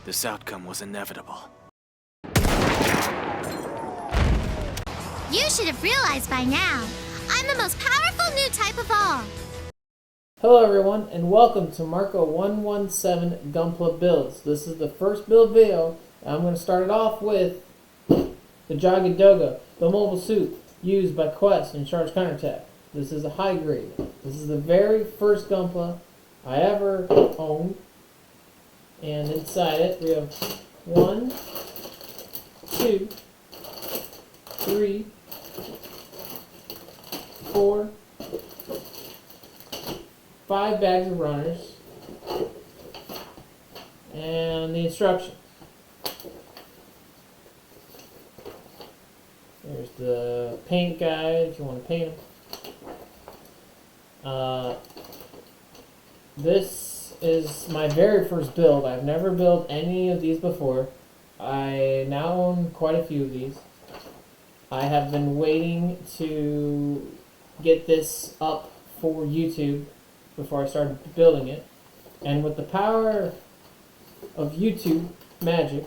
This outcome was inevitable. You should have realized by now, I'm the most powerful new type of all. Hello everyone, and welcome to Marco 117 Gunpla builds. This is the first build video, and I'm going to start it off with the Jagd Doga, the mobile suit used by Quess in Charge Counterattack. This is a high grade. This is the very first Gunpla I ever owned, and inside it we have 1, 2, 3, 4, 5 bags of runners, and the instructions. There's the paint guide if you want to paint them. This is my very first build. I've never built any of these before. I now own quite a few of these. I have been waiting to get this up for YouTube before I started building it. And with the power of YouTube magic.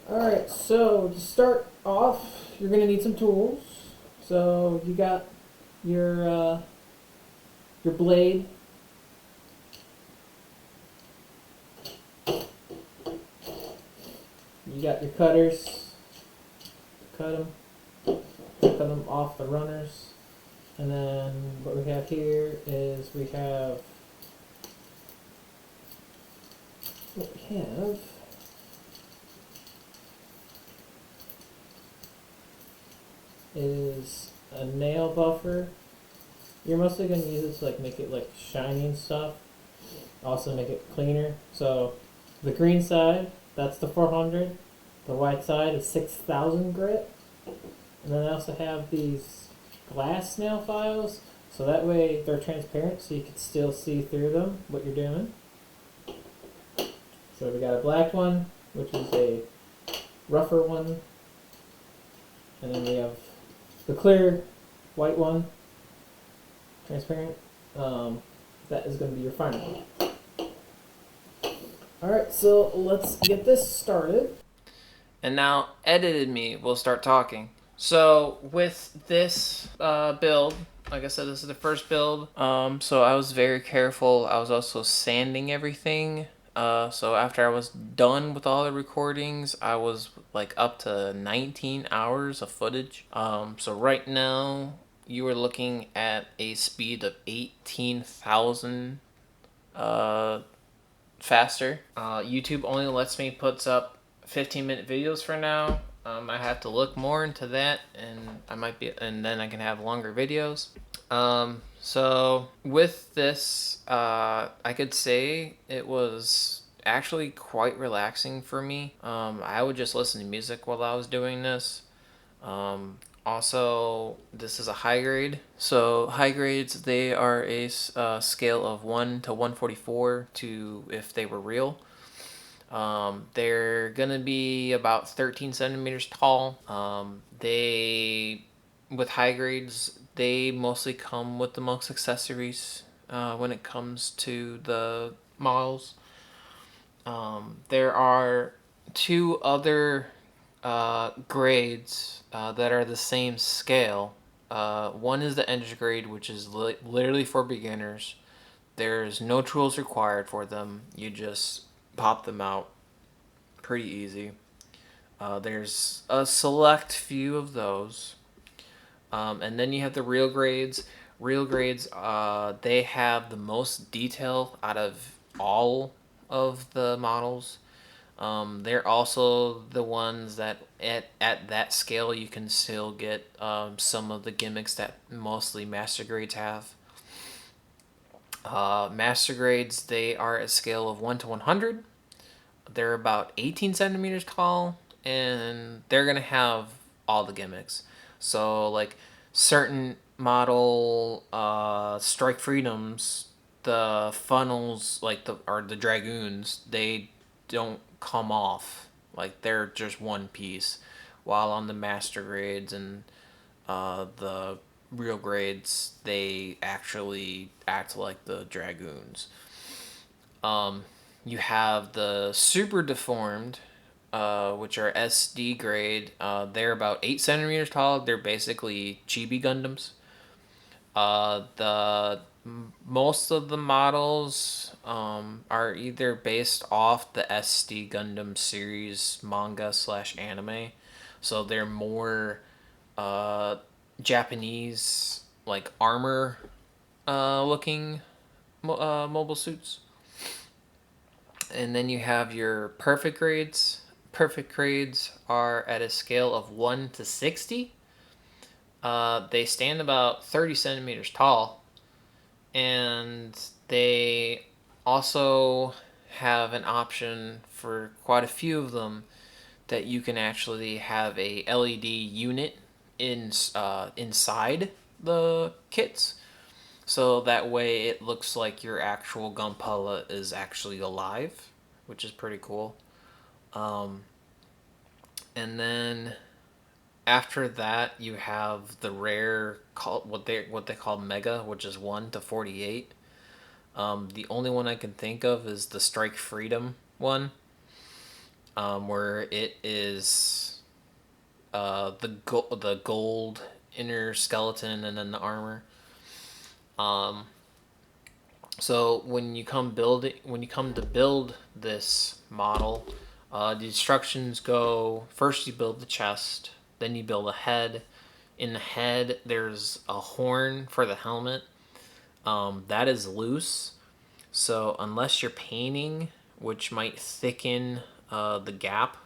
Alright, so to start off, you're going to need some tools. So you got your blade. You got your cutters. Cut them off the runners. And then what we have here is we have is a nail buffer. You're mostly going to use it to make it shiny and stuff. Also make it cleaner. So the green side, that's the 400. The white side is 6,000 grit. And then I also have these glass nail files, so that way they're transparent so you can still see through them what you're doing. So we got a black one, which is a rougher one, and then we have the clear white one, transparent. That is going to be your final one. Alright, so let's get this started. And now Edited Me will start talking. So with this build, like I said, this is the first build. So I was very careful. I was also sanding everything. So after I was done with all the recordings, I was up to 19 hours of footage. So right now you are looking at a speed of 18,000 faster. YouTube only lets me put up 15-minute videos for now. I have to look more into that, and then I can have longer videos. So with this, I could say it was actually quite relaxing for me. I would just listen to music while I was doing this. Also, this is a high grade. So high grades, they are a scale of 1 to 144 to if they were real. They're gonna be about 13 centimeters tall. With high grades, they mostly come with the most accessories when it comes to the models. There are 2 other grades that are the same scale. One is the edge grade, which is literally for beginners. There's no tools required for them. You just pop them out. Pretty easy. There's a select few of those. And then you have the real grades. Real grades, they have the most detail out of all of the models. They're also the ones that at that scale you can still get some of the gimmicks that mostly master grades have. Master grades, they are a scale of 1 to 100. They're about 18 centimeters tall, and they're going to have all the gimmicks. So, certain model Strike Freedoms, the funnels, the Dragoons, they don't come off. They're just one piece. While on the Master grades and the real grades, they actually act like the Dragoons. You have the super deformed, which are SD grade. They're about 8 centimeters tall. They're basically chibi Gundams. The most of the models are either based off the SD Gundam series manga slash anime, so they're more uh, Japanese like armor looking mobile suits. And then you have your perfect grades. Perfect grades are at a scale of 1 to 60. They stand about 30 centimeters tall, and they also have an option for quite a few of them that you can actually have a LED unit inside the kits, so that way it looks like your actual gunpla is actually alive, which is pretty cool. Um, and then after that, you have the rare what they call mega, which is 1 to 48. The only one I can think of is the Strike Freedom one, where it is the gold inner skeleton and then the armor. Um, so when you come to build this model, the instructions go: first you build the chest, then you build a head. In the head, there's a horn for the helmet. That is loose, so unless you're painting, which might thicken the gap,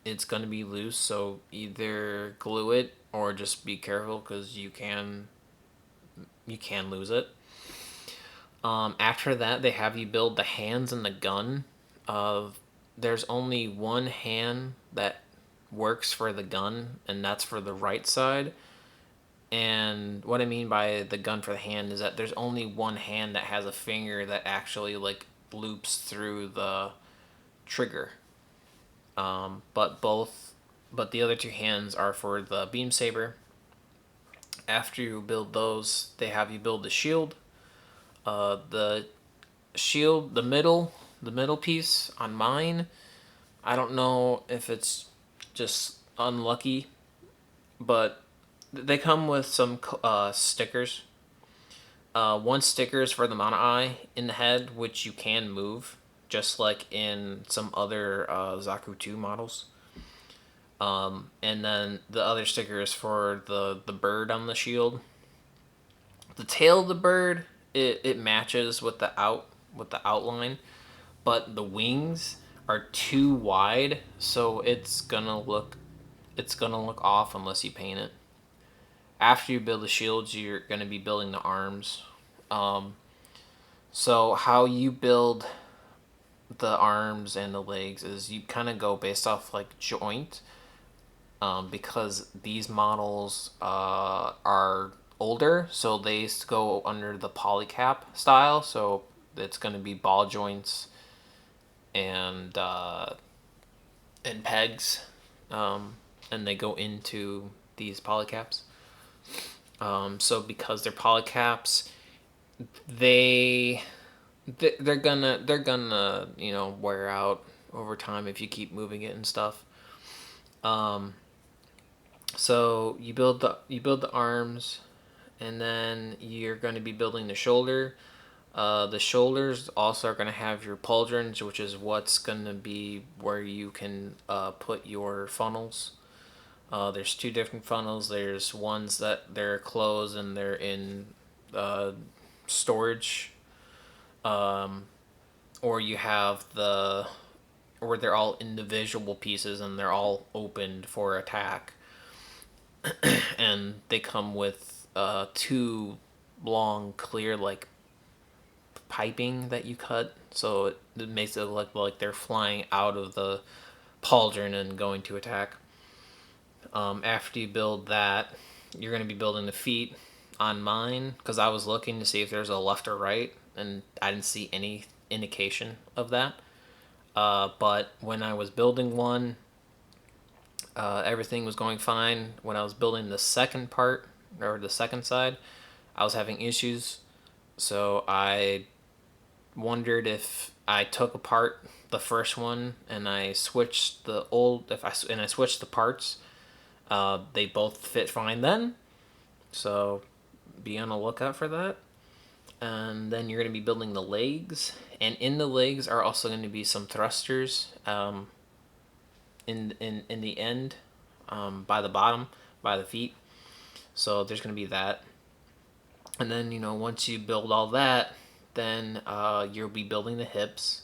it's going to be loose. So either glue it or just be careful because you can lose it. After that, they have you build the hands and the gun. There's only one hand that works for the gun, and that's for the right side. And what I mean by the gun for the hand is that there's only one hand that has a finger that actually like loops through the trigger. But the other two hands are for the beam saber. After you build those, they have you build the shield. The shield, the middle piece on mine, I don't know if it's just unlucky, but they come with some stickers. One sticker is for the mana eye in the head, which you can move, just like in some other Zaku 2 models. And then the other sticker is for the bird on the shield. The tail of the bird, it matches with the outline, but the wings are too wide, so it's gonna look off unless you paint it. After you build the shields, you're gonna be building the arms. So how you build the arms and the legs is you kind of go based off like joint, because these models are older, so they go under the polycap style. So it's going to be ball joints and pegs, and they go into these polycaps. So because they're polycaps, they they're gonna wear out over time if you keep moving it and stuff. So you build the arms, and then you're going to be building the shoulder. The shoulders also are going to have your pauldrons, which is what's going to be where you can put your funnels. There's two different funnels. There's ones that they're closed and they're in storage, or you have where they're all individual pieces and they're all opened for attack. And they come with two long, clear, like piping that you cut, so it makes it look like they're flying out of the pauldron and going to attack. After you build that, you're going to be building the feet. On mine, because I was looking to see if there's a left or right, and I didn't see any indication of that. But when I was building one, everything was going fine. When I was building the second part, or the second side, I was having issues. So I wondered if I took apart the first one and I switched the old. I switched the parts. They both fit fine then. So be on the lookout for that. And then you're going to be building the legs, and in the legs are also going to be some thrusters. In the end, by the bottom, by the feet. So there's going to be that. And then, once you build all that, then you'll be building the hips.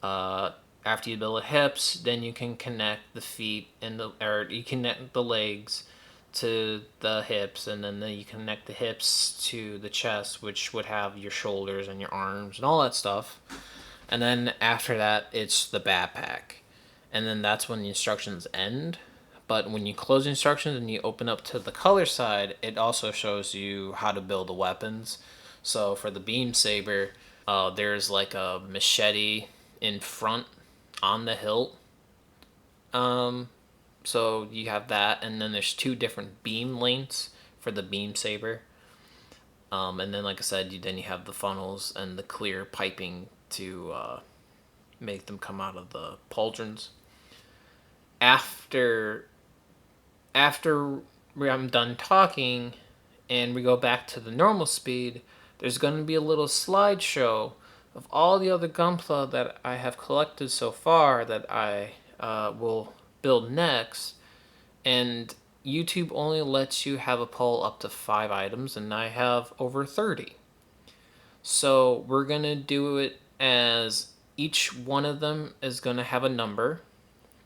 After you build the hips, then you can connect the feet or you connect the legs to the hips, and then you connect the hips to the chest, which would have your shoulders and your arms and all that stuff. And then after that, it's the backpack. And then that's when the instructions end. But when you close the instructions and you open up to the color side, it also shows you how to build the weapons. So for the beam saber, there's like a machete in front on the hilt. So you have that, and then there's 2 different beam lengths for the beam saber. And then, like I said, you have the funnels and the clear piping to make them come out of the pauldrons. After I'm done talking and we go back to the normal speed, there's going to be a little slideshow of all the other gunpla that I have collected so far that I will build next. And YouTube only lets you have a poll up to 5 items, and I have over 30. So we're going to do it as each one of them is going to have a number.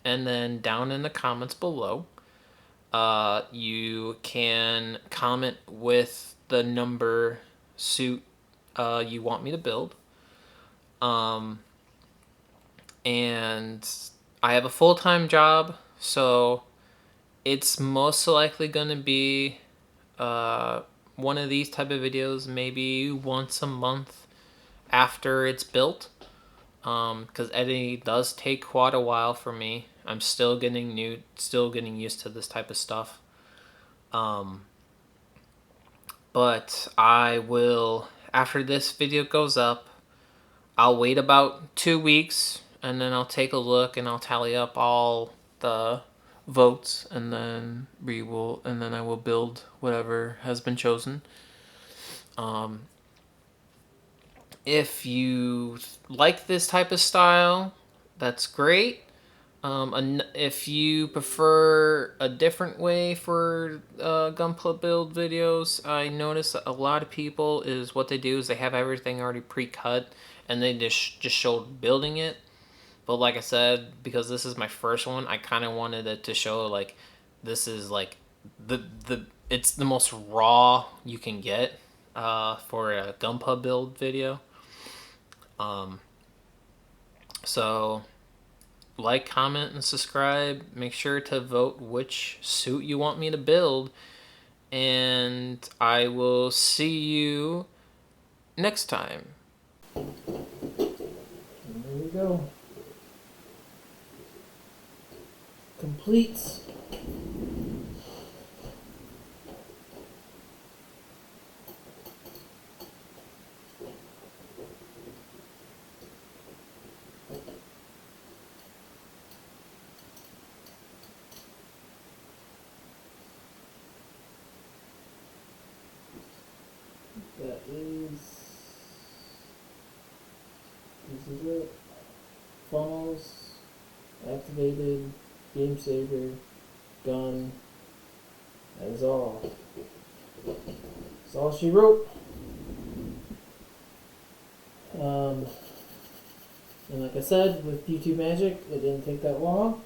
And then down in the comments below, you can comment with the number suit you want me to build. And I have a full-time job, so it's most likely going to be one of these type of videos maybe once a month after it's built, because editing does take quite a while for me. I'm still getting used to this type of stuff. But I will, after this video goes up, I'll wait about 2 weeks, and then I'll take a look and I'll tally up all the votes, and then I will build whatever has been chosen. If you like this type of style, that's great. If you prefer a different way for gunpla build videos, I notice that a lot of people what they do is they have everything already pre-cut and they just show building it. But like I said, because this is my first one, I kind of wanted it to show like this is like it's the most raw you can get for a gunpla build video. So like, comment, and subscribe. Make sure to vote which suit you want me to build, and I will see you next time. And there we go. Complete. This is it. Funnels, activated, beam saber, gun. That is all. That's all she wrote. And like I said, with YouTube Magic, it didn't take that long.